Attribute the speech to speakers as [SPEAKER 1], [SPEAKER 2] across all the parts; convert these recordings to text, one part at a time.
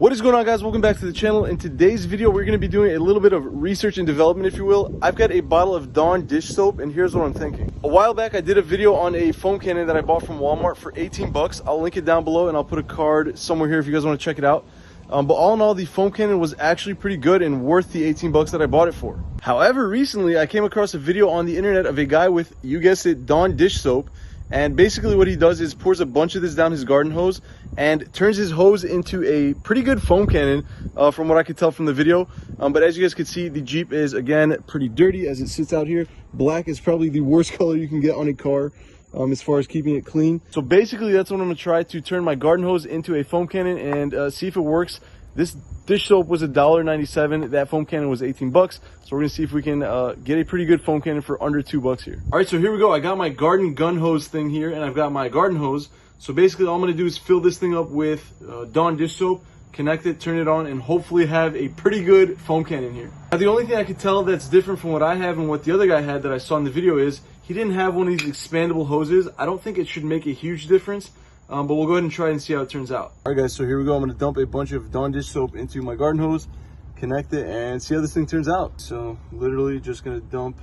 [SPEAKER 1] What is going on, guys? Welcome back to the channel. In today's video, we're going to be doing a little bit of research and development, if you will. I've got a bottle of Dawn dish soap, and here's what I'm thinking. A while back, I did a video on a foam cannon that I bought from Walmart for 18 bucks. I'll link it down below, and I'll put a card somewhere here if you guys want to check it out. But all in all, the foam cannon was actually pretty good and worth the 18 bucks that I bought it for. However, recently, I came across a video on the internet of a guy with, you guessed it, Dawn dish soap. And basically what he does is pours a bunch of this down his garden hose and turns his hose into a pretty good foam cannon, from what I could tell from the video. But as you guys can see, the Jeep is, again, pretty dirty as it sits out here. Black is probably the worst color you can get on a car as far as keeping it clean. So basically that's what I'm going to try, to turn my garden hose into a foam cannon and see if it works. This dish soap was $1.97. That foam cannon was 18 bucks. So we're gonna see if we can get a pretty good foam cannon for under 2 bucks here. All right, so here we go. I got my garden gun hose thing here, and I've got my garden hose. So basically all I'm gonna do is fill this thing up with Dawn dish soap, connect it, turn it on, and hopefully have a pretty good foam cannon here. Now, the only thing I could tell that's different from what I have and what the other guy had that I saw in the video is he didn't have one of these expandable hoses. I don't think it should make a huge difference. But we'll go ahead and try and see how it turns out. All right, guys, so here we go. I'm going to dump a bunch of Dawn dish soap into my garden hose, connect it, and see how this thing turns out. So literally just going to dump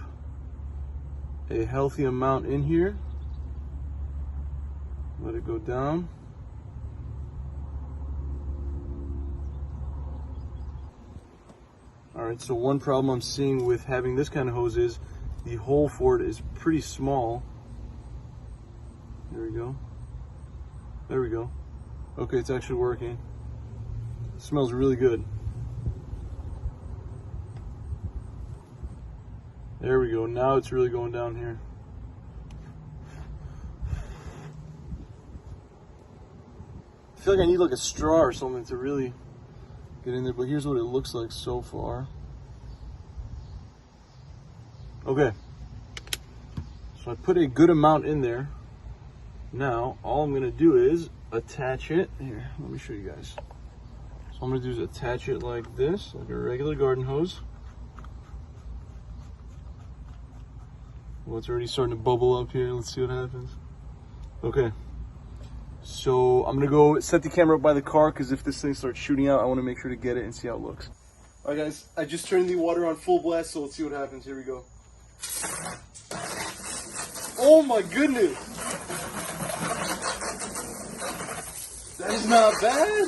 [SPEAKER 1] a healthy amount in here. Let it go down. All right, so one problem I'm seeing with having this kind of hose is the hole for it is pretty small. There we go. There we go. Okay, it's actually working. It smells really good. There we go. Now it's really going down here. I feel like I need like a straw or something to really get in there, but here's what it looks like so far. Okay. So I put a good amount in there. Now, all I'm gonna do is attach it. Here, let me show you guys. So I'm gonna do is attach it like this, like a regular garden hose. Well, it's already starting to bubble up here. Let's see what happens. Okay. So I'm gonna go set the camera up by the car, because if this thing starts shooting out, I wanna make sure to get it and see how it looks. All right, guys, I just turned the water on full blast, so let's see what happens. Here we go. Oh my goodness! That is not bad.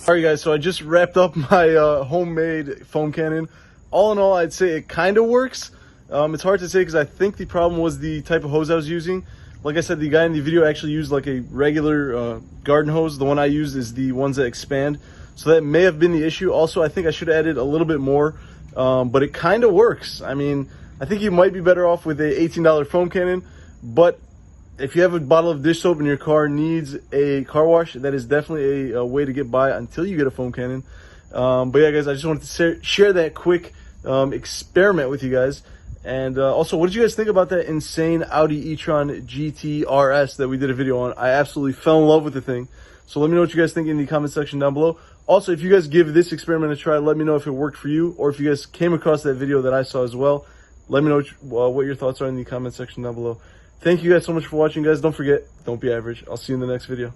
[SPEAKER 1] Alright, guys, so I just wrapped up my homemade foam cannon. All in all, I'd say it kind of works. It's hard to say because I think the problem was the type of hose I was using. Like I said, the guy in the video actually used like a regular garden hose. The one I used is the ones that expand. So that may have been the issue. Also, I think I should have added a little bit more, but it kind of works. I mean, I think you might be better off with a $18 foam cannon, but if you have a bottle of dish soap and your car needs a car wash, that is definitely a way to get by until you get a foam cannon. But yeah, guys, I just wanted to share that quick experiment with you guys. And also, what did you guys think about that insane Audi e-tron GT RS that we did a video on? I absolutely fell in love with the thing. So let me know what you guys think in the comment section down below. Also, if you guys give this experiment a try, let me know if it worked for you, or if you guys came across that video that I saw as well. Let me know what your thoughts are in the comment section down below. Thank you guys so much for watching, guys. Don't forget, don't be average. I'll see you in the next video.